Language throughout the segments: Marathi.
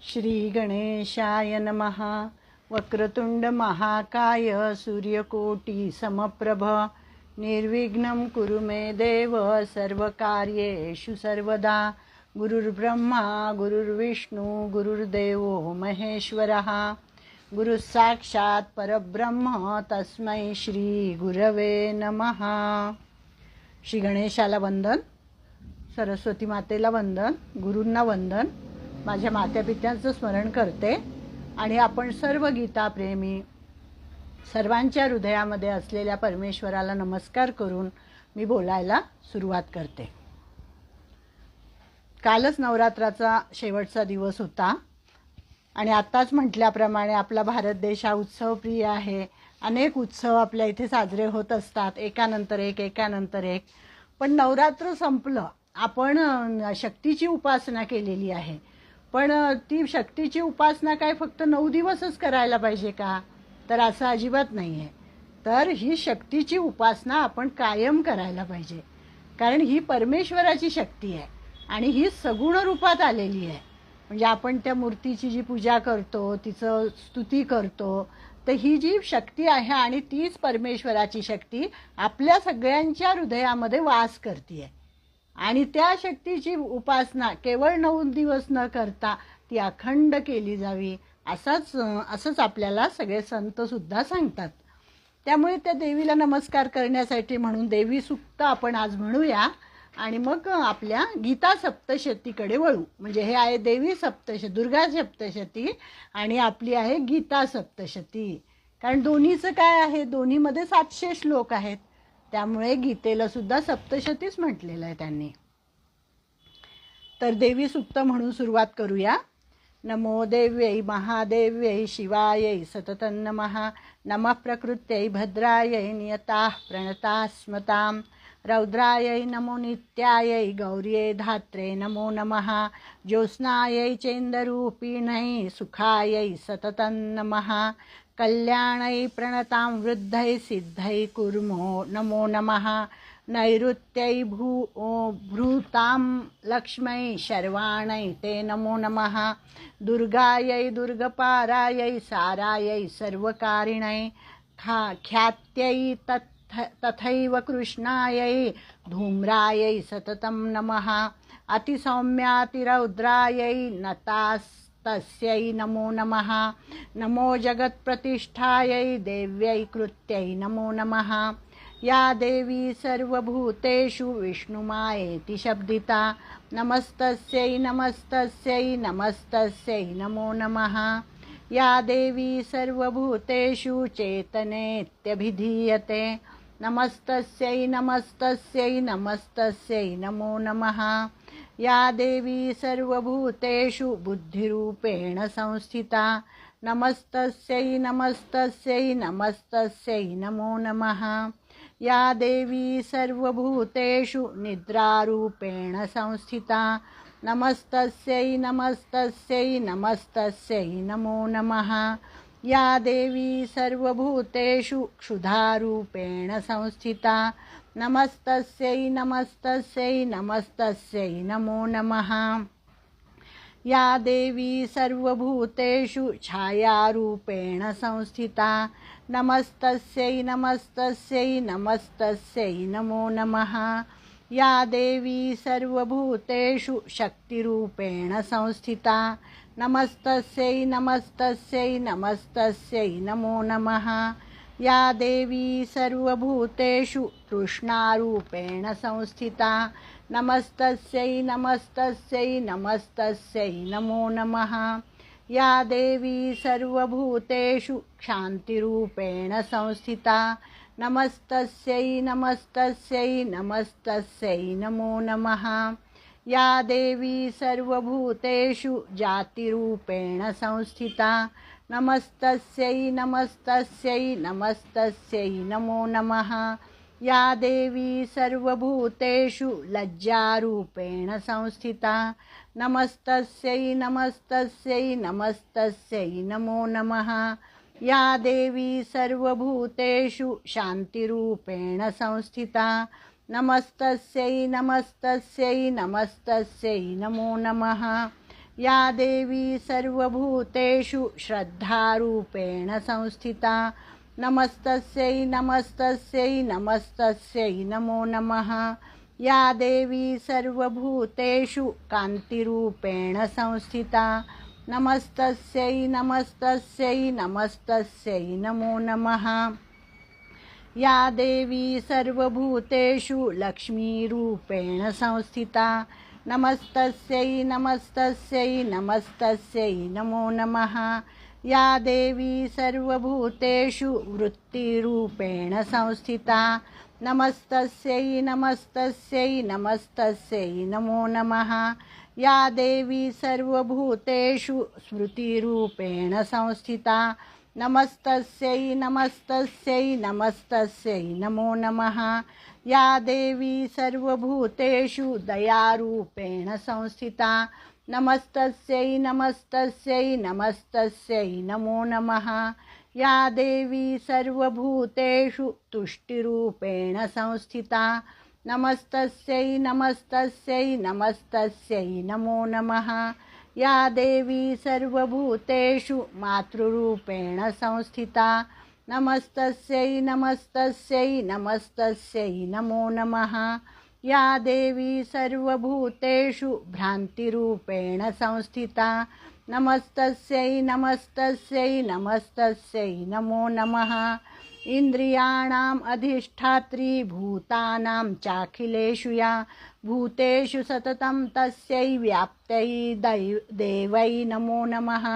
श्री गणेशाय नमः। वक्रतुंड महाकाय सूर्यकोटि समप्रभ निर्विघ्नं कुरु मे देव सर्वकार्येषु सर्वदा। गुरुर्ब्रह्मा गुरुर्विष्णु गुरुर्देवो महेश्वरः गुरुः साक्षात् परब्रह्म तस्मै श्री गुरवे नमः। श्री गणेशाला वंदन, सरस्वती मातेला वंदन, गुरूंना वंदन, माझ्या मातापित्यांचं स्मरण करते आणि आपण सर्व गीताप्रेमी सर्वांच्या हृदयामध्ये असलेल्या परमेश्वराला नमस्कार करून मी बोलायला सुरुवात करते। कालच नवरात्राचा शेवटचा दिवस होता आणि आत्ताच म्हटल्याप्रमाणे आपला भारत देश हा उत्सवप्रिय आहे। अनेक उत्सव आपल्या इथे साजरे होत असतात, एकानंतर एक। पण नवरात्र संपलं, आपण शक्तीची उपासना केलेली आहे, पण ती शक्तीची उपासना काय फक्त 9 दिवसच करायला पाहिजे का? तर असं अजिबात नाही आहे। तर ही शक्तीची उपासना आपण कायम करायला पाहिजे, कारण ही परमेश्वराची शक्ती आहे आणि ही सगुण रूपात आलेली आहे। म्हणजे आपण त्या मूर्तीची जी पूजा करतो, तिचं स्तुती करतो, तर ही जी शक्ती आहे आणि तीच परमेश्वराची शक्ती आपल्या सगळ्यांच्या हृदयामध्ये वास करते आणि त्या शक्तीची उपासना केवळ 9 दिवस न करता ती अखंड केली जावी, असंच आपल्याला सगळे संत सुद्धा सांगतात। त्यामुळे त्या देवीला नमस्कार करण्यासाठी म्हणून देवी सूक्त आपण आज म्हणूया आणि मग आपल्या गीता सप्तशतीकडे वळू। म्हणजे हे आहे देवी सप्तशती, दुर्गा सप्तशती आणि आपली आहे गीता सप्तशती। कारण दोन्हीचं काय आहे, दोन्हीमध्ये 700 श्लोक आहेत, त्यामुळे गीतेला सुद्धा सप्तशतीच म्हटलेलं आहे त्यांनी। तर देवी सूक्त म्हणून सुरुवात करूया। नमो देव्यै महादेव्यै शिवायै सततं नमः। नमः प्रकृत्यै भद्रायै नियताः प्रणतास्मतां। रौद्रायै नमो नित्यायै गौर्यै धात्रे नमो नमः। ज्योत्स्नायै चैन्दरूपिण्यै सुखायै सततं नमः। कल्याणै प्रणतां वृद्धै सिद्धै कुर्मो नमो नमः। नैऋत्यै भ्रूतां लक्ष्मै शर्वाणै ते नमो नमः। दुर्गायै दुर्गपारायै सारायै सर्वकारिण्यै। ख्यात्यै तथैव कृष्णायै धूम्रायै सततं नमः। अतिसौम्यातिरौद्रायै नतास्तस्यै नमो नमः। नमो जगत्प्रतिष्ठायै देव्यै कृत्यै नमो नमः। या देवी सर्वभूतेषु विष्णुमायेति शब्दिता। नमस्तस्यै नमस्तस्यै नमस्तस्यै नमो नमः। या देवी सर्वभूतेषु चेतनेत्यभिधीयते। नमस्तस्यै नमस्तस्यै नमस्तस्यै नमो नमः। या देवी सर्वभूतेषु बुद्धिरूपेण संस्थिता। नमस्तस्यै नमस्तस्यै नमस्तस्यै नमो नमः। या देवी सर्वभूतेषु निद्रारूपेण संस्थिता। नमस्तस्यै नमस्तस्यै नमस्तस्यै नमो नमः। या देवी सर्वभूतेषु क्षुधारूपेण संस्थिता। नमस्तस्यै नमस्तस्यै नमस्तस्यै नमो नमः। या देवी सर्वभूतेषु छायारूपेण संस्थिता। नमस्तस्यै नमस्तस्यै नमस्तस्यै नमो नमः। या देवी सर्वभूतेषु शक्तिरूपेण संस्थिता। नमस्तस्यै नमस्तस्यै नमस्तस्यै नमो नमः। या देवी सर्वभूतेषु तृष्णारूपेण संस्थिता। नमस्तस्यै नमस्तस्यै नमस्तस्यै नमो नमः। या देवी सर्वभूतेषु क्षान्तिरूपेण संस्थिता। नमस्तस्यै नमस्तस्यै नमस्तस्यै नमो नमः। या देवी सर्वभूतेषु जातिरूपेण संस्थिता। नमस्तस्यै नमस्तस्यै नमस्तस्यै नमो नमः। या देवी सर्वभूतेषु लज्जारूपेण संस्थिता। नमस्तस्यै नमस्तस्यै नमस्तस्यै नमो नमः। या देवी सर्वभूतेषु शान्तिरूपेण संस्थिता। नमस्तस्यै नमस्तस्यै नमस्तस्यै नमो नमः। या देवी सर्वभूतेषु श्रद्धारूपेण संस्थिता नमस्तस्यै नमस्तस्यै नमस्तस्यै नमो नमः। या देवी सर्वभूतेषु कान्तिरूपेण संस्थिता नमस्तस्यै नमस्तस्यै नमस्तस्यै नमो नमः। या देवी सर्वभूतेषु लक्ष्मीरूपेण संस्थिता नमस्तस्यै नमस्तस्यै नमस्तस्यै नमो नमः। या देवी सर्वभूतेषु वृत्तिरूपेण संस्थिता नमस्तस्यै नमस्तस्यै नमस्तस्यै नमो नमः। या देवी सर्वभूतेषु स्मृतिरूपेण संस्थिता नमस्तस्यै नमस्तस्यै नमस्तस्यै नमो नमः। या देवी सर्वभूतेषु दयारूपेण संस्थिता नमस्तस्यै नमस्तस्यै नमस्तस्यै नमो नमः। या देवी सर्वभूतेषु तुष्टिरूपेण संस्थिता नमस्तस्यै नमस्तस्यै नमस्तस्यै नमो नमः। या देवी सर्वभूतेषु मातृरूपेण संस्थिता नमस्तस्यै नमस्तस्यै नमस्तस्यै नमो नमः। या देवी सर्वभूतेषु भ्रान्तिरूपेण संस्थिता नमस्तस्यै नमस्तस्यै नमस्तस्यै नमो नमः। इंद्रियाणाम् अधिष्ठात्री भूतानां चाखिलेषु या भूतेषु सततं तस्यै व्याप्त्यै देवै नमो नमः।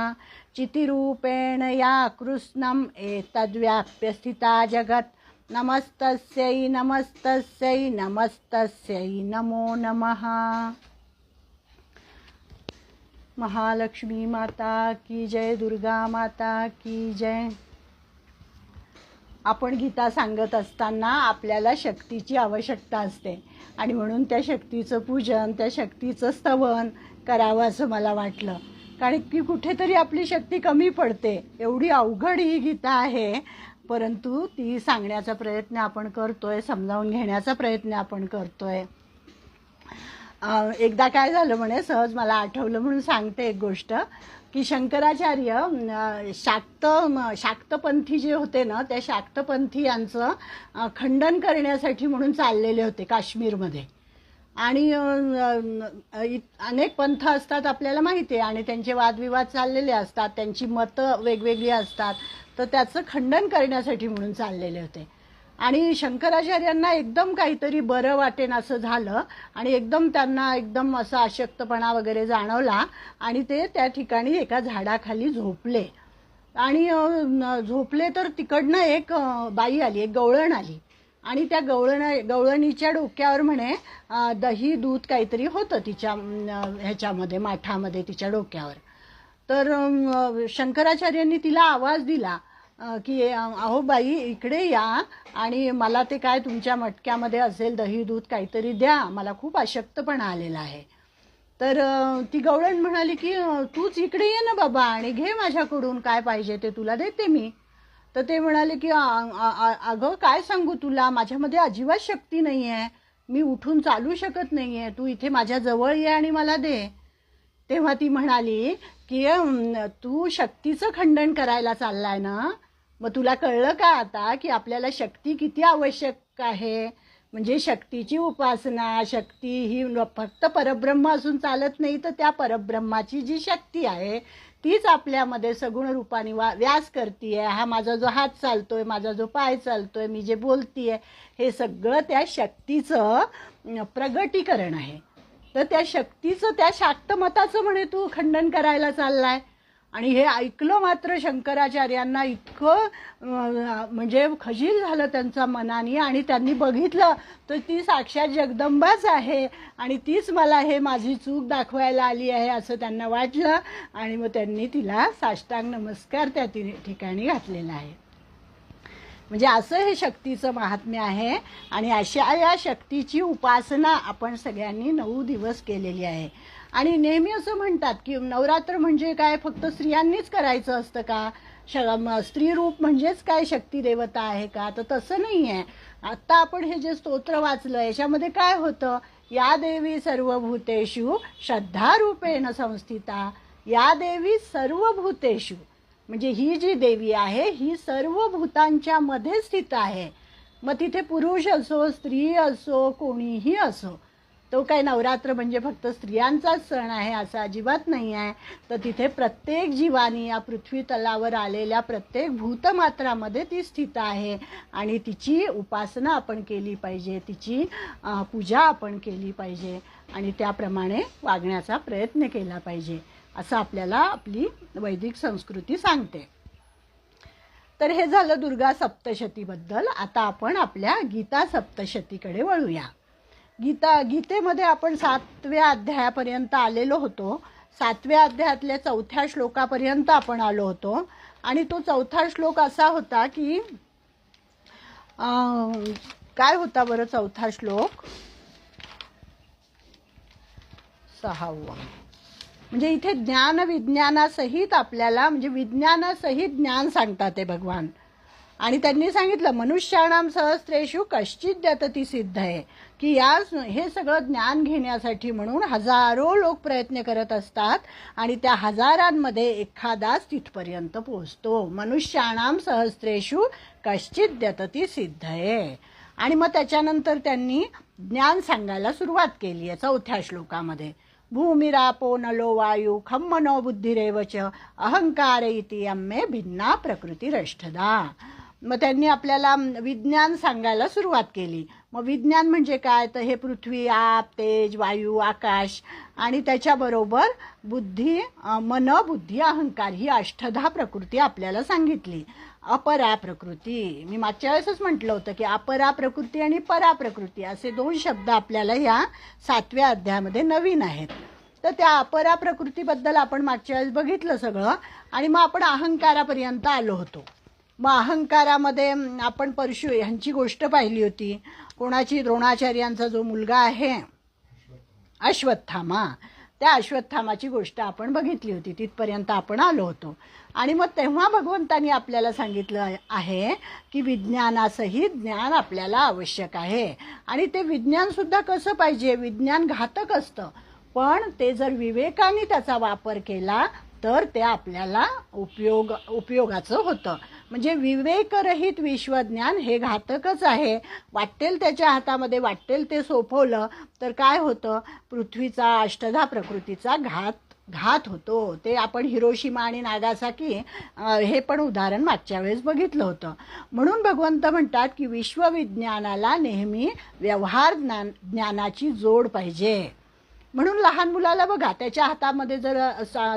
चितिरूपेण या कृष्णम् एतद्व्याप्य स्थिता जगत् नमस्तस्यै नमस्तस्यै नमस्तस्यै नमो नमः। महालक्ष्मी माता की जय, दुर्गा माता की जय। आपण गीता सांगत असताना आपल्याला शक्तीची आवश्यकता असते आणि म्हणून त्या शक्तीचं पूजन, त्या शक्तीचं स्तवन करावं असं मला वाटलं, कारण की कुठेतरी आपली शक्ती कमी पडते. एवढी अवघड ही गीता आहे, परंतु ती सांगण्याचा प्रयत्न आपण करतोय, समजावून घेण्याचा प्रयत्न आपण करतोय. एकदा काय झालं म्हणे, सहज मला आठवलं म्हणून सांगते एक गोष्ट, की शंकराचार्य शाक्तपंथी जे होते ना, त्या शाक्तपंथीयांचं खंडन करण्यासाठी म्हणून चाललेले होते काश्मीरमध्ये. आणि अनेक पंथ असतात आपल्याला माहिती आहे, आणि त्यांचे वादविवाद चाललेले असतात, त्यांची मतं वेगवेगळी असतात, तर त्याचं खंडन करण्यासाठी म्हणून चाललेले होते. आणि शंकराचार्यांना एकदम काहीतरी बरं वाटेन असं झालं आणि एकदम त्यांना एकदम असा अशक्तपणा वगैरे जाणवला आणि ते त्या ठिकाणी एका झाडाखाली झोपले. आणि झोपले तर तिकडनं एक बाई आली, एक गवळण आली, आणि त्या गवळणीच्या डोक्यावर म्हणे दही दूध काहीतरी होतं तिच्या ह्याच्यामध्ये, माठामध्ये तिच्या डोक्यावर. तर शंकराचार्यांनी तिला आवाज दिला की अहो बाई, इकडे या आणि मला ते काय तुमच्या मटक्यामध्ये असेल दही दूध काहीतरी द्या, मला खूप अशक्तपणा आलेला आहे. तर ती गवळण म्हणाली की तूच इकडे ये ना बाबा आणि घे माझ्याकडून, काय पाहिजे ते तुला देते मी. तर ते म्हणाले की अगं काय सांगू तुला, माझ्यामध्ये अजिबात शक्ती नाही आहे, मी उठून चालू शकत नाही आहे, तू इथे माझ्या जवळ ये आणि मला दे. तेव्हा ती म्हणाली की तू शक्तीचं खंडन करायला चाललाय ना, मग तुला कळलं का आता की आपल्याला शक्ती किती आवश्यक आहे. म्हणजे शक्तीची उपासना, शक्ती ही फक्त परब्रह्म असून चालत नाही, तर त्या परब्रह्माची जी शक्ती आहे तीच आपल्यामध्ये सगुण रूपाने व्यास करतीये. हा माझा जो हात चालतोय, माझा जो पाय चालतोय, मी जे बोलतीये, हे सगळं त्या शक्तीचं प्रगटीकरण आहे. तर त्या शक्तीचं, त्या शाक्त मताचं म्हणे तू खंडन करायला चाललाय. आणि हे ऐकलं मात्र शंकराचार्यांना इतकं म्हणजे खजील झालं त्यांच्या मनाने, आणि त्यांनी बघितलं तर ती साक्षात जगदंबाच आहे आणि तीच मला हे माझी चूक दाखवायला आली आहे असं त्यांना वाटलं. आणि मग त्यांनी तिला साष्टांग नमस्कार त्या ठिकाणी घातलेला आहे. म्हणजे असं हे शक्तीचं महात्म्य आहे. आणि अशा या शक्तीची उपासना आपण सगळ्यांनी 9 दिवस केलेली आहे. आणि नेहमी असं म्हणतात की नवरात्र म्हणजे काय फक्त स्त्रियांनीच करायचं असतं का, स्त्री रूप म्हणजेच काय शक्ती देवता आहे का, तर तसं नाही आहे. आत्ता आपण हे जे स्तोत्र वाचलं याच्यामध्ये काय होतं, या देवी सर्वभूतेषु श्रद्धारूपेण संस्थिता. या देवी सर्वभूतेषु म्हणजे ही जी देवी आहे ही सर्व भूतांच्या मध्ये स्थित आहे. मग तिथे पुरुष असो, स्त्री असो, कोणीही असो. तो काय नवरात्र म्हणजे फक्त स्त्रियांचाच सण आहे असं अजिबात नाही आहे. तर तिथे प्रत्येक जीवानी या पृथ्वी तलावर आलेल्या प्रत्येक भूतमात्रामध्ये ती स्थित आहे आणि तिची उपासना आपण केली पाहिजे, तिची पूजा आपण केली पाहिजे आणि त्याप्रमाणे वागण्याचा प्रयत्न केला पाहिजे असं आपल्याला आपली वैदिक संस्कृती सांगते. तर हे झालं दुर्गा सप्तशतीबद्दल. आता आपण आपल्या गीता सप्तशतीकडे वळूया. गीतेमध्ये आपण 7व्या अध्यायापर्यंत आलेलो होतो. 7व्या अध्यायातल्या 4थ्या श्लोकापर्यंत आपण आलो होतो आणि तो 4था श्लोक असा होता की काय होता बरं 4था श्लोक? 6वा. म्हणजे इथे ज्ञान विज्ञानासहित आपल्याला म्हणजे विज्ञानासहित ज्ञान सांगतात ते भगवान. आणि त्यांनी सांगितलं मनुष्याणाम सहस्रेषु कश्चित द्यतती सिद्ध आहे की हे सगळं ज्ञान घेण्यासाठी म्हणून हजारो लोक प्रयत्न करत असतात आणि त्या हजारांमध्ये एखादाच तिथपर्यंत पोहोचतो. मनुष्याणाम सहस्रेषु कश्चित द्यतती सिद्ध आहे. आणि मग त्याच्यानंतर त्यांनी ज्ञान सांगायला सुरुवात केली आहे 4थ्या श्लोकामध्ये. भूमिरापो नलो वायू खम मनो बुद्धिरेवच अहंकार इति अम्मे भिन्ना प्रकृतिरष्टदा. मग त्यांनी आपल्याला विज्ञान सांगायला सुरुवात केली. मग विज्ञान म्हणजे काय? तर हे पृथ्वी, आप, तेज, वायू, आकाश आणि त्याच्याबरोबर बुद्धी, मन, बुद्धी, अहंकार ही अष्टधा प्रकृती आपल्याला सांगितली. अपरा प्रकृती, मी मागच्या वेळेसच म्हटलं होतं की अपरा प्रकृती आणि परा प्रकृती असे 2 शब्द आपल्याला या 7व्या अध्यायामध्ये नवीन आहेत. तर त्या अपरा प्रकृतीबद्दल आपण मागच्या वेळेस बघितलं सगळं आणि मग आपण अहंकारापर्यंत आलो होतो. मग अहंकारामध्ये आपण परशु ह्यांची गोष्ट पाहिली होती. कोणाची? द्रोणाचार्यांचा जो मुलगा आहे अश्वत्थामा, त्या अश्वत्थामाची गोष्ट आपण बघितली होती. तिथपर्यंत आपण आलो होतो. आणि मग तेव्हा भगवंतांनी आपल्याला सांगितलं आहे की विज्ञानासहित ज्ञान आपल्याला आवश्यक आहे. आणि ते विज्ञानसुद्धा कसं पाहिजे? विज्ञान घातक असतं पण ते जर विवेकाने त्याचा वापर केला तर ते आपल्याला उपयोगाचं होतं. म्हणजे विवेकरहित विश्वज्ञान हे घातकच आहे. वाटेल त्याच्या हातामध्ये वाटेल ते सोपवलं तर काय होतं? पृथ्वीचा अष्टधा प्रकृतीचा घात होतो. ते आपण हिरोशिमा आणि नागासाकी हे पण उदाहरण मागच्या वेळेस बघितलं होतं. म्हणून भगवंत म्हणतात की विश्वविज्ञानाला नेहमी व्यवहार ज्ञानाची जोड पाहिजे. म्हणून लहान मुलाला बघा, त्याच्या हातामध्ये जर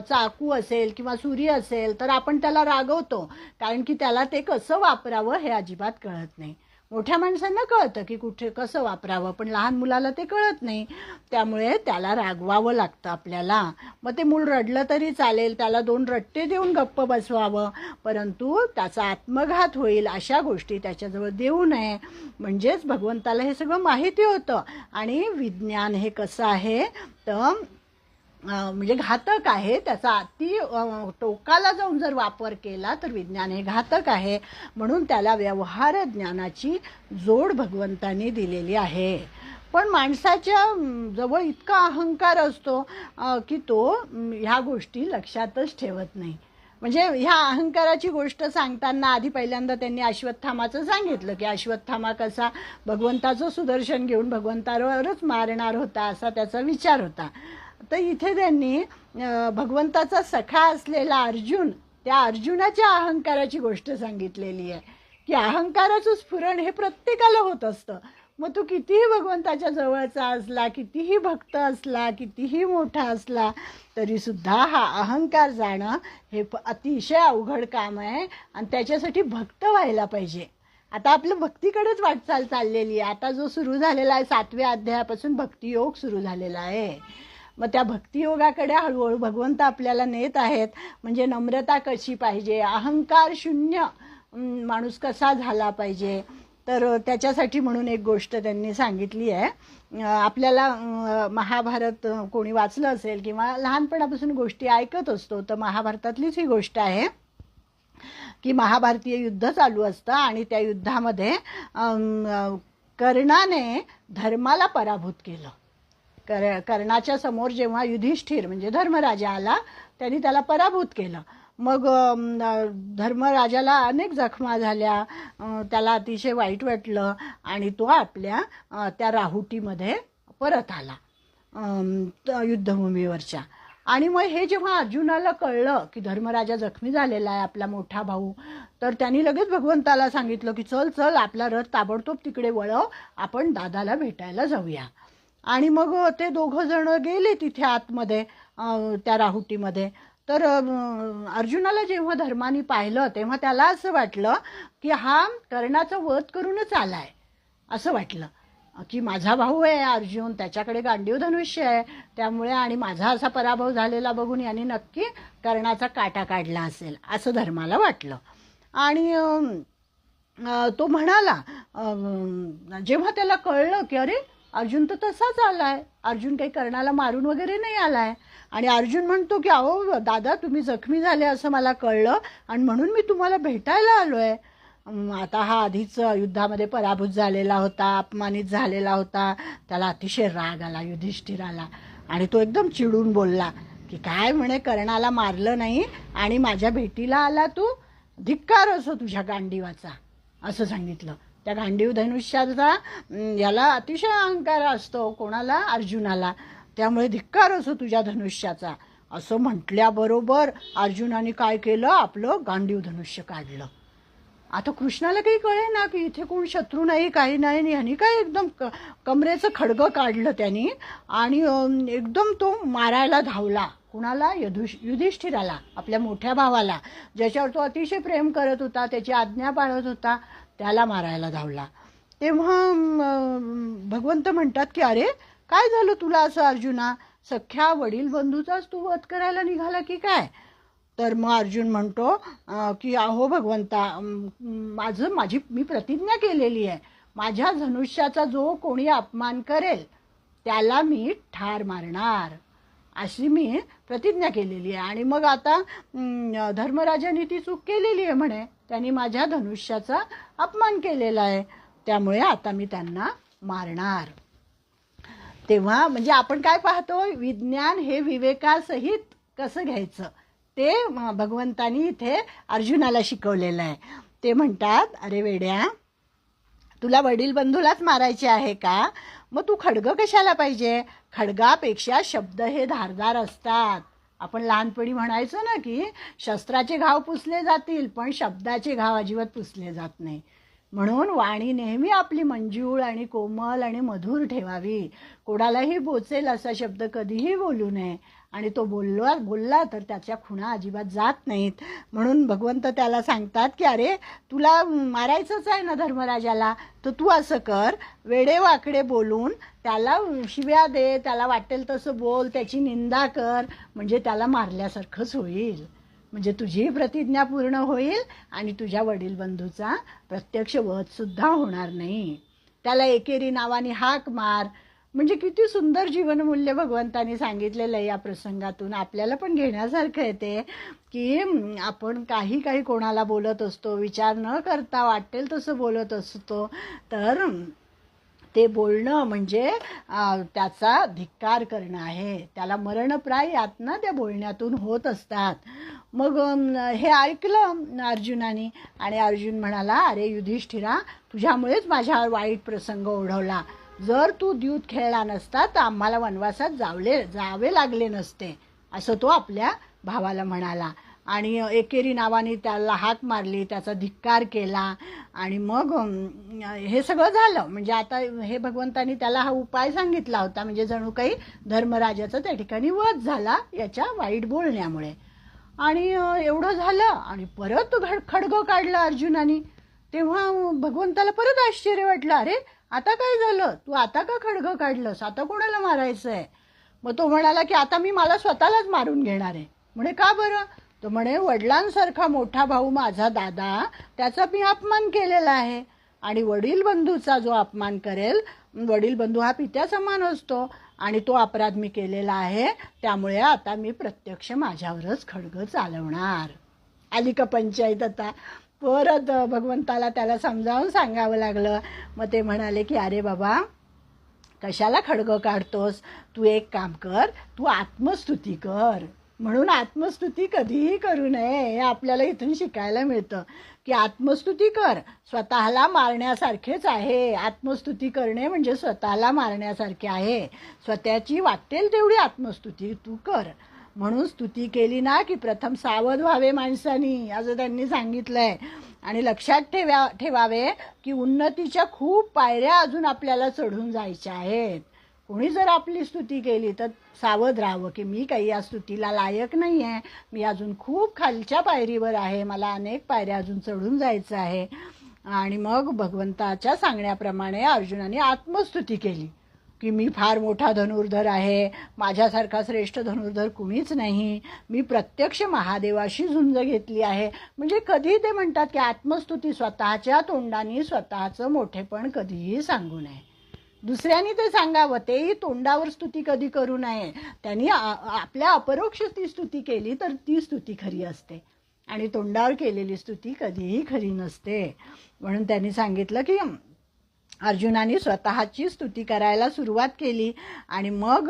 चाकू असेल किंवा सुरी असेल तर आपण त्याला रागवतो कारण की त्याला ते कसं वापरावं हे अजिबात कळत नाही. मोठ्या माणसांना कळतं की कुठे कसं वापरावं पण लहान मुलाला ते कळत नाही. त्यामुळे त्याला रागवावं लागतं आपल्याला. मग ते मूल रडलं तरी चालेल, त्याला 2 रट्टे देऊन गप्प बसवावं, परंतु त्याचा आत्मघात होईल अशा गोष्टी त्याच्याजवळ देऊ नये. म्हणजेच भगवंताला हे सगळं माहिती होतं. आणि विज्ञान हे कसं आहे तर म्हणजे घातक आहे. त्याचा अति टोकाला जाऊन जर वापर केला तर विज्ञान हे घातक आहे. म्हणून त्याला व्यवहार ज्ञानाची जोड भगवंतांनी दिलेली आहे. पण माणसाच्या जवळ इतका अहंकार असतो की तो ह्या गोष्टी लक्षातच ठेवत नाही. म्हणजे ह्या अहंकाराची गोष्ट सांगताना आधी पहिल्यांदा त्यांनी अश्वत्थामाचं सांगितलं की अश्वत्थामा कसा भगवंताचं सुदर्शन घेऊन भगवंतावरच मारणार होता असा त्याचा विचार होता. तर इथे त्यांनी भगवंताचा सखा असलेला अर्जुन, त्या अर्जुनाच्या अहंकाराची गोष्ट सांगितलेली आहे की अहंकाराचं स्फुरण हे प्रत्येकाला होत असतं. मग तो कितीही भगवंताच्या जवळचा असला, कितीही भक्त असला, कितीही मोठा असला तरीसुद्धा हा अहंकार जाणं हे अतिशय अवघड काम आहे आणि त्याच्यासाठी भक्त व्हायला पाहिजे. आता आपलं भक्तीकडेच वाटचाल चाललेली आहे. आता जो सुरू झालेला आहे 7व्या अध्यायापासून भक्तियोग सुरू झालेला आहे. मग त्या भक्तियोगाकडे हळूहळू भगवंत आपल्याला नेत आहेत. म्हणजे नम्रता कशी पाहिजे, अहंकार शून्य माणूस कसा झाला पाहिजे, तर त्याच्यासाठी म्हणून एक गोष्ट त्यांनी सांगितली आहे. आपल्याला महाभारत कोणी वाचलं असेल किंवा लहानपणापासून गोष्टी ऐकत असतो तर महाभारतातलीच ही गोष्ट आहे की महाभारतीय युद्ध चालू असतं आणि त्या युद्धामध्ये कर्णाने धर्माला पराभूत केलं. कर्णाच्या समोर जेव्हा युधिष्ठिर म्हणजे धर्मराजा आला, त्यांनी त्याला पराभूत केलं. मग धर्मराजाला अनेक जखमा झाल्या, त्याला अतिशय वाईट वाटलं आणि तो आपल्या त्या राहुटीमध्ये परत आला युद्धभूमीवरच्या. आणि मग हे जेव्हा अर्जुनाला कळलं की धर्मराजा जखमी झालेला आहे, आपला मोठा भाऊ, तर त्यांनी लगेच भगवंताला सांगितलं की चल चल आपला रथ ताबडतोब तिकडे वळव, आपण दादाला भेटायला जाऊया. आणि मग ते दोघं जण गेले तिथे आतमध्ये त्या राहुटीमध्ये. तर अर्जुनाला जेव्हा धर्माने पाहिलं तेव्हा त्याला असं वाटलं की हा कर्णाचा वध करूनच आलाय, असं वाटलं की माझा भाऊ आहे अर्जुन, त्याच्याकडे गांडीव धनुष्य आहे, त्यामुळे आणि माझा असा पराभव झालेला बघून यांनी नक्की कर्णाचा काटा काढला असेल असं धर्माला वाटलं. आणि तो म्हणाला, जेव्हा त्याला कळलं की अरे अर्जुन तर तसाच आलाय, अर्जुन काही कर्णाला मारून वगैरे नाही आलाय. आणि अर्जुन म्हणतो की अहो दादा, तुम्ही जखमी झाले असं मला कळलं आणि म्हणून मी तुम्हाला भेटायला आलोय. आता हा आधीच युद्धामध्ये पराभूत झालेला होता, अपमानित झालेला होता, त्याला अतिशय राग आला युधिष्ठिराला. आणि तो एकदम चिडून बोलला की काय म्हणे, कर्णाला मारलं नाही आणि माझ्या भेटीला आला तू, धिक्कार असो तुझ्या गांडीवाचा, असं सांगितलं. त्या गांडीव धनुष्याचा याला अतिशय अहंकार असतो, कोणाला, अर्जुनाला, त्यामुळे धिक्कार असो तुझ्या धनुष्याचा, असं म्हटल्याबरोबर अर्जुनाने काय केलं, आपलं गांडीव धनुष्य काढलं. आता कृष्णाला काही कळे ना की इथे कोण शत्रू नाही, काही नाही, ह्यानी काय एकदम कमरेचं खडगं काढलं त्यांनी आणि एकदम तो मारायला धावला. कुणाला, युधिष्ठिराला, आपल्या मोठ्या भावाला, ज्याच्यावर तो अतिशय प्रेम करत होता, त्याची आज्ञा पाळत होता, त्याला मारायला धावला. तेव्हा भगवंत म्हणतात की अरे काय झालं तुला असं अर्जुना, सख्या वडील बंधूचाच तू वध करायला निघाला की काय. तर मग अर्जुन म्हणतो की अहो भगवंता, मी प्रतिज्ञा केलेली आहे, माझ्या धनुष्याचा जो कोणी अपमान करेल त्याला मी ठार मारणार, अशी मी प्रतिज्ञा केलेली आहे. आणि मग आता धर्मराजाने ती चूक केलेली आहे म्हणे, त्यांनी माझ्या धनुष्याचा अपमान केलेला आहे, त्यामुळे आता मी त्यांना मारणार. तेव्हा म्हणजे आपण काय पाहतो, विज्ञान हे विवेकासहित कसं घ्यायचं ते भगवंतानी इथे अर्जुनाला शिकवलेलं आहे. ते म्हणतात, अरे वेड्या, तुला वडील बंधूलाच मारायचे आहे का, मग तू खडगं कशाला पाहिजे, खडगापेक्षा शब्द हे धारदार असतात. आपण लहानपणी म्हणायचो ना की शस्त्राचे घाव पुसले जातील पण शब्दाचे घाव अजिबात पुसले जात नाही. म्हणून वाणी नेहमी आपली मंजूळ आणि कोमल आणि मधुर ठेवावी, कोणालाही बोचेल असा शब्द कधीही बोलू नये, आणि तो बोलला तर त्याच्या खुणा अजिबात जात नाहीत. म्हणून भगवंत त्याला सांगतात की अरे तुला मारायचंच आहे ना धर्मराजाला, तर तू असं कर, वेडेवाकडे बोलून त्याला शिव्या दे, त्याला वाटेल तसं बोल, त्याची निंदा कर, म्हणजे त्याला मारल्यासारखंच होईल, म्हणजे तुझी प्रतिज्ञा पूर्ण होईल आणि तुझ्या वडील बंधूचा प्रत्यक्ष वधसुद्धा होणार नाही. त्याला एकेरी नावाने हाक मार. म्हणजे किती सुंदर जीवनमूल्य भगवंतानी सांगितलेलं आहे या प्रसंगातून. आपल्याला पण घेण्यासारखं आहे ते, की आपण काही कोणाला बोलत असतो, विचार न करता वाटेल तसं बोलत असतो, तर ते बोलणं म्हणजे त्याचा धिक्कार करणं आहे, त्याला मरणप्राय यातना त्या बोलण्यातून होत असतात. मग हे ऐकलं अर्जुनाने आणि अर्जुन म्हणाला, अरे युधिष्ठिरा, तुझ्यामुळेच माझ्यावर वाईट प्रसंग ओढवला, जर तू द्यूत खेळला नसता तर आम्हाला वनवासात जावे लागले नसते, असं तो आपल्या भावाला म्हणाला. आणि एकेरी नावाने त्याला हाक मारली, त्याचा धिक्कार केला. आणि मग हे सगळं झालं. म्हणजे आता हे भगवंतानी त्याला हा उपाय सांगितला होता, म्हणजे जणू काही धर्मराजाचा त्या ठिकाणी वध झाला याच्या वाईट बोलण्यामुळे. आणि एवढं झालं आणि परत खडगं काढलं अर्जुनाने. तेव्हा भगवंताला परत आश्चर्य वाटलं, अरे आता काय झालं, तू आता का खडगं काढलंस, आता कोणाला मारायचं आहे. मग तो म्हणाला की आता मी मला स्वतःलाच मारून घेणार आहे. म्हणे का बरं, तो म्हणे वडिलांसारखा मोठा भाऊ माझा दादा, त्याचा मी अपमान केलेला आहे, आणि वडील बंधूचा जो अपमान करेल, वडील बंधू हा पित्या समान असतो, आणि तो अपराध मी केलेला आहे, त्यामुळे आता मी प्रत्यक्ष माझ्यावरच खडगं चालवणार. आली का पंचायत आता. परत भगवंताला त्याला समजावून सांगावं लागलं. मग ते म्हणाले की अरे बाबा, कशाला खडगं काढतोस? तू एक काम कर, तू आत्मस्तुती कर. म्हणून आत्मस्तुती कधीही करू नये हे आपल्याला इथून शिकायला मिळतं की आत्मस्तुती कर, स्वतःला मारण्यासारखेच आहे. आत्मस्तुती करणे म्हणजे स्वतःला मारण्यासारखे आहे. स्वतःची वाटेल तेवढी आत्मस्तुती तू कर. म्हणून स्तुती केली ना की प्रथम सावध व्हावे माणसानी, असं त्यांनी सांगितलंय. आणि लक्षात ठेवावे की उन्नतीच्या खूप पायऱ्या अजून आपल्याला चढून जायच्या आहेत. कोणी जर आपली स्तुती केली तर सावध राहावं की मी काही या स्तुतीला लायक नाही आहे, मी अजून खूप खालच्या पायरीवर आहे, मला अनेक पायऱ्या अजून चढून जायचं आहे. आणि मग भगवंताच्या सांगण्याप्रमाणे अर्जुनाने आत्मस्तुती केली की मी फार मोठा धनुर्धर आहे, माझ्यासारखा श्रेष्ठ धनुर्धर कुणीच नाही, मी प्रत्यक्ष महादेवाशी झुंज घेतली आहे. म्हणजे कधी ते म्हणतात की आत्मस्तुती स्वतःच्या तोंडाने स्वतःचं मोठेपण कधीही सांगू नये. दुसऱ्यांनी ते सांगावं, तेही तोंडावर स्तुती कधी करू नये. त्यांनी आपल्या अपरोक्ष ती स्तुती केली तर ती स्तुती खरी असते आणि तोंडावर केलेली स्तुती कधीही खरी नसते. म्हणून त्यांनी सांगितलं की अर्जुनाने स्वतःची स्तुती करायला सुरुवात केली आणि मग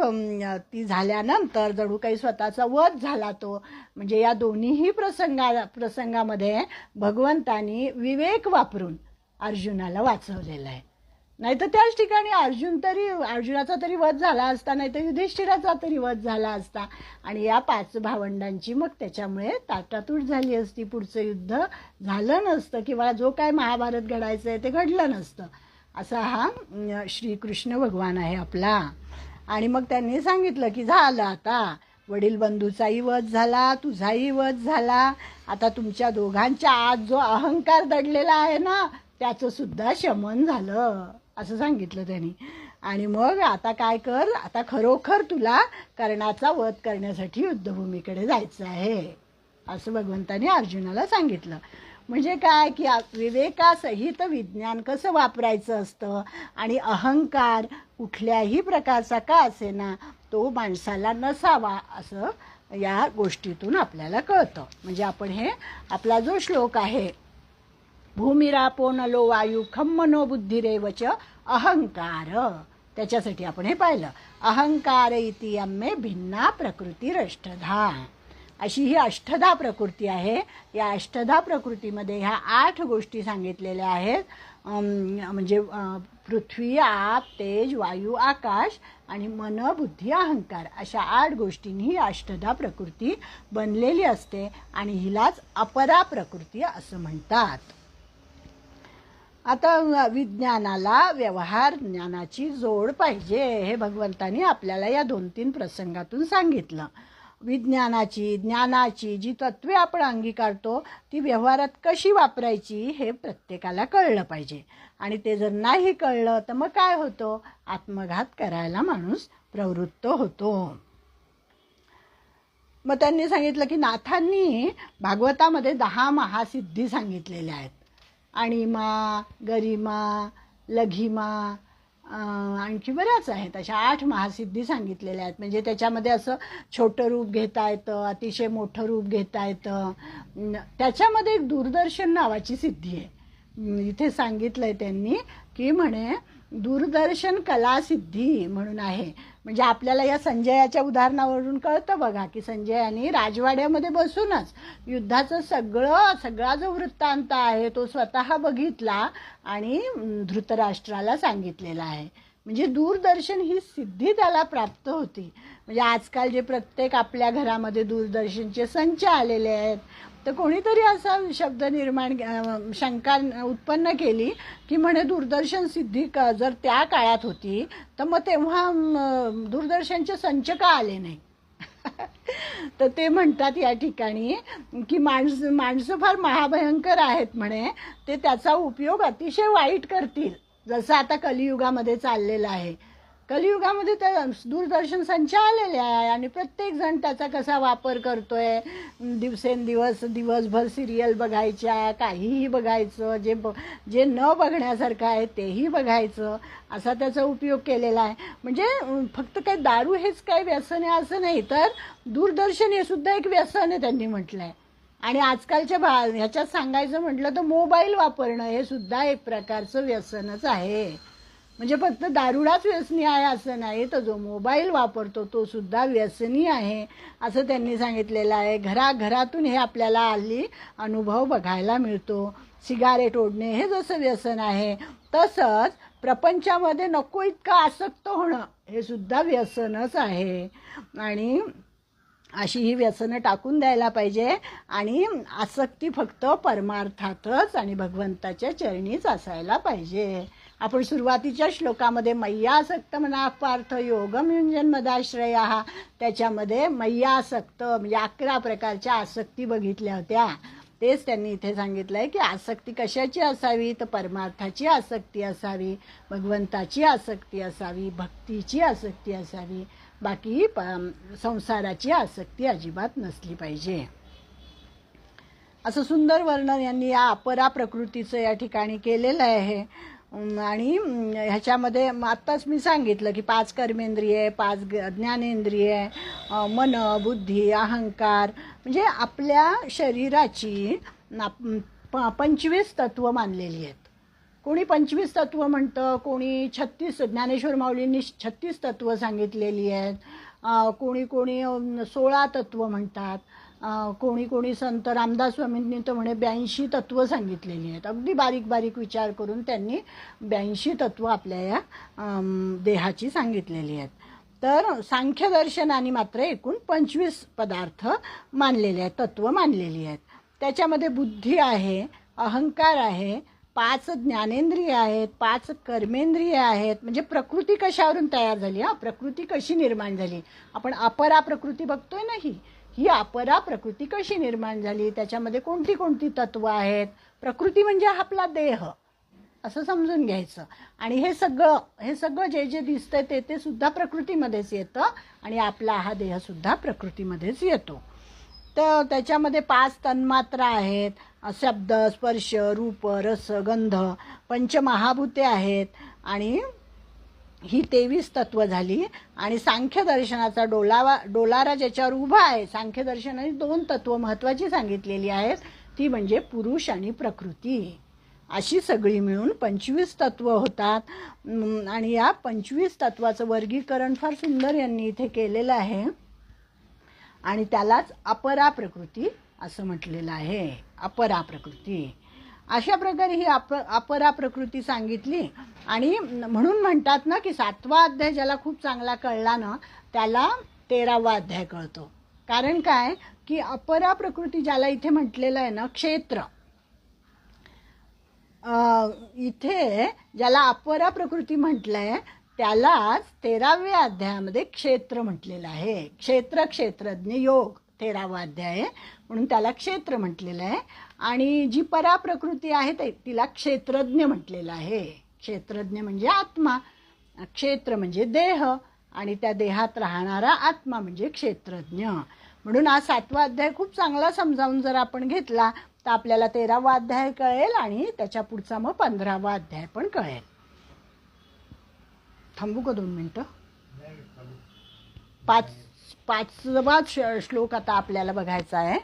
ती झाल्यानंतर जणू काही स्वतःचा वध झाला तो. म्हणजे या दोन्हीही प्रसंगामध्ये भगवंतानी विवेक वापरून अर्जुनाला वाचवलेलं आहे. नाही तर त्याच ठिकाणी अर्जुनाचा तरी वध झाला असता, नाही तर युधिष्ठिराचा तरी वध झाला असता आणि या 5 भावंडांची मग त्याच्यामुळे ताटातूट झाली असती. पुढचं युद्ध झालं नसतं किंवा जो काय महाभारत घडायचं आहे ते घडलं नसतं. असा हा श्रीकृष्ण भगवान आहे आपला. आणि मग त्यांनी सांगितलं की झालं आता, वडील बंधूचाही वध झाला, तुझाही वध झाला, आता तुमच्या दोघांच्या आत जो अहंकार दडलेला आहे ना त्याचं सुद्धा शमन झालं, असं सांगितलं त्यांनी. आणि मग आता काय कर, आता खरोखर तुला कर्णाचा वध करण्यासाठी युद्धभूमीकडे जायचं आहे, असं भगवंताने अर्जुनाला सांगितलं. म्हणजे काय की विवेकासहित विज्ञान कसं वापरायचं असतं आणि अहंकार कुठल्याही प्रकारचा का असेना तो माणसाला नसावा, असं या गोष्टीतून आपल्याला कळतं. म्हणजे आपण हे आपला जो श्लोक आहे, भूमिरापो नलो वायू खम मनो बुद्धिरेवच अहंकार, त्याच्यासाठी आपण हे पाहिलं. अहंकार इति यम्मे भिन्ना प्रकृतिरष्टधा, अशी ही अष्टधा प्रकृती आहे. या अष्टधा प्रकृतीमध्ये ह्या 8 गोष्टी सांगितलेल्या आहेत. म्हणजे पृथ्वी, आप, तेज, वायू, आकाश आणि मन, बुद्धी, अहंकार अशा 8 गोष्टींनी ही अष्टधा प्रकृती बनलेली असते आणि हिलाच अपरा प्रकृती असं म्हणतात. आता विज्ञानाला व्यवहार ज्ञानाची जोड पाहिजे हे भगवंतानी आपल्याला या 2-3 प्रसंगातून सांगितलं. ज्ञानाची जी तत्वे आपण अंगीकारतो ती व्यवहारात कशी वापरायची हे प्रत्येकाला कळलं पाहिजे. आणि ते जर नाही कळलं तर मग काय होतं, आत्मघात करायला माणूस प्रवृत्त होतो. मग त्यांनी सांगितलं की नाथांनी भागवतामध्ये 10 महासिद्धी सांगितलेल्या आहेत. अणिमा, गरिमा, लघिमा, आणखी बऱ्याच आहेत. अशा 8 महासिद्धी सांगितलेल्या आहेत. म्हणजे त्याच्यामध्ये असं छोटं रूप घेता येतं, अतिशय मोठं रूप घेता येतं. त्याच्यामध्ये एक दूरदर्शन नावाची सिद्धी आहे. इथे सांगितलंय त्यांनी की म्हणे दूरदर्शन कलासिद्धी म्हणून आहे. म्हणजे आपल्याला या संजयाच्या उदाहरणावरून कळतं बघा की संजयाने राजवाड्यामध्ये बसूनच युद्धाचं सगळा जो वृत्तांत आहे तो स्वतः बघितला आणि धृतराष्ट्राला सांगितलेला आहे. म्हणजे दूरदर्शन ही सिद्धी त्याला प्राप्त होती. म्हणजे आजकाल जे प्रत्येक आपल्या घरामध्ये दूरदर्शनचे संच आलेले आहेत, तर कोणीतरी असा शब्द शंका उत्पन्न केली की म्हणे दूरदर्शन सिद्धी जर त्या काळात होती तर मग तेव्हा दूरदर्शनचे संच का आले नाही. तर ते म्हणतात या ठिकाणी की माणसं फार महाभयंकर आहेत म्हणे, ते त्याचा उपयोग अतिशय वाईट करतील, जसं आता कलियुगामध्ये चाललेलं आहे. कलियुगामध्ये त्या दूरदर्शन संच आलेले आहे आणि प्रत्येक जण त्याचा कसा वापर करतोय, दिवसभर सिरियल बघायच्या, काहीही बघायचं, जे न बघण्यासारखं आहे तेही बघायचं, असा त्याचा उपयोग केलेला आहे. म्हणजे फक्त काही दारू हेच काही व्यसन आहे असं नाही, तर दूरदर्शन हे सुद्धा एक व्यसन आहे त्यांनी म्हटलं आहे. आणि आजकालच्या ह्याच्यात सांगायचं म्हटलं तर मोबाईल वापरणं हे सुद्धा एक प्रकारचं व्यसनच आहे. म्हणजे फक्त दारुडाच व्यसनी आहे असं नाही, तर जो मोबाईल वापरतो तो सुद्धा व्यसनी आहे असं त्यांनी सांगितलेलं आहे. घराघरातून हे आपल्याला हल्ली अनुभव बघायला मिळतो. सिगारेट ओढणे हे जसं व्यसन आहे, तसंच प्रपंचामध्ये नको इतकं आसक्त होणं हे सुद्धा व्यसनच आहे. आणि अशी ही व्यसनं टाकून द्यायला पाहिजे आणि आसक्ती फक्त परमार्थातच आणि भगवंताच्या चरणीच असायला पाहिजे. आपण सुरुवातीच्या श्लोकामध्ये मय्यासक्त मना पार्थ योगम युञ्जन्मदाश्रया, त्याच्यामध्ये मय्यासक्त म्हणजे 11 प्रकारच्या आसक्ती बघितल्या होत्या. तेच त्यांनी इथे सांगितलं आहे की आसक्ती कशाची असावी, तर परमार्थाची आसक्ती असावी, भगवंताची आसक्ती असावी, भक्तीची आसक्ती असावी, बाकी संसाराची आसक्ती अजिबात नसली पाहिजे. असं सुंदर वर्णन यांनी या अपरा प्रकृतीचं या ठिकाणी केलेलं आहे. आणि ह्याच्यामध्ये आत्ताच मी सांगितलं की 5 कर्मेंद्रिये, 5 ज्ञानेंद्रिये, मन, बुद्धी, अहंकार, म्हणजे आपल्या शरीराची 25 तत्व मानलेली आहेत. कोणी 25 तत्व म्हणतं, कोणी 36, ज्ञानेश्वर माऊलींनी 36 तत्व सांगितलेली आहेत, कोणी 16 तत्व म्हणतात, कोणी संत रामदास स्वामींनी तर म्हणे 82 तत्व सांगितलेली आहेत. अगदी बारीक बारीक विचार करून त्यांनी 82 तत्व आपल्या या देहाची सांगितलेली आहेत. तर सांख्यदर्शनाने मात्र एकूण 25 पदार्थ मानलेले आहेत, तत्व मानलेली आहेत. त्याच्यामध्ये बुद्धी आहे, अहंकार आहे, 5 ज्ञानेंद्रिय आहेत, 5 कर्मेंद्रिय आहेत. म्हणजे प्रकृती कशावरून तयार झाली, प्रकृती कशी निर्माण झाली, आपण अपरा प्रकृती बघतोय ना, ही अपरा प्रकृती कशी निर्माण झाली, त्याच्यामध्ये कोणती कोणती तत्व आहेत. प्रकृती म्हणजे आपला देह असं समजून घ्यायचं. आणि हे सगळं जे जे दिसतंय ते सुद्धा प्रकृतीमध्येच येतं आणि आपला हा देहसुद्धा प्रकृतीमध्येच येतो. तर त्याच्यामध्ये 5 तन्मात्रा आहेत, शब्द, स्पर्श, रूप, रस, गंध, पंचमहाभूते आहेत. आणि ही 23 तत्व झाली. आणि सांख्यदर्शनाचा डोलारा ज्याच्यावर उभा आहे, सांख्यदर्शनाने 2 तत्व महत्त्वाची सांगितलेली आहेत, ती म्हणजे पुरुष आणि प्रकृती. अशी सगळी मिळून 25 तत्व होतात. आणि या 25 तत्वाचं वर्गीकरण फार सुंदर यांनी इथे केलेलं आहे आणि त्यालाच अपरा प्रकृती असं म्हटलेलं आहे. अपरा प्रकृती, अशा प्रकारे ही अपरा प्रकृती सांगितली. आणि म्हणून म्हणतात ना की 7वा अध्याय ज्याला खूप चांगला कळला ना, त्याला 13वा अध्याय कळतो. कारण काय की अपरा प्रकृती ज्याला इथे म्हटलेलं आहे ना, क्षेत्र, इथे ज्याला अपरा प्रकृती म्हटलंय त्यालाच 13व्या अध्यायामध्ये क्षेत्र म्हटलेलं आहे. क्षेत्रज्ञ योग 13वा अध्याय आहे, म्हणून त्याला क्षेत्र म्हटलेलं आहे. आणि जी परा प्रकृती आहे तिला क्षेत्रज्ञ म्हटलेलं आहे. क्षेत्रज्ञ म्हणजे आत्मा, क्षेत्र म्हणजे देह, आणि त्या देहात राहणारा आत्मा म्हणजे क्षेत्रज्ञ. म्हणून हा 7वा अध्याय खूप चांगला समजावून जर आपण घेतला तर आपल्याला 13वा अध्याय कळेल आणि त्याच्या पुढचा मग 15वा अध्याय पण कळेल. थांबू का 2 मिनिटं? 5वा श्लोक आता आपल्याला बघायचा आहे.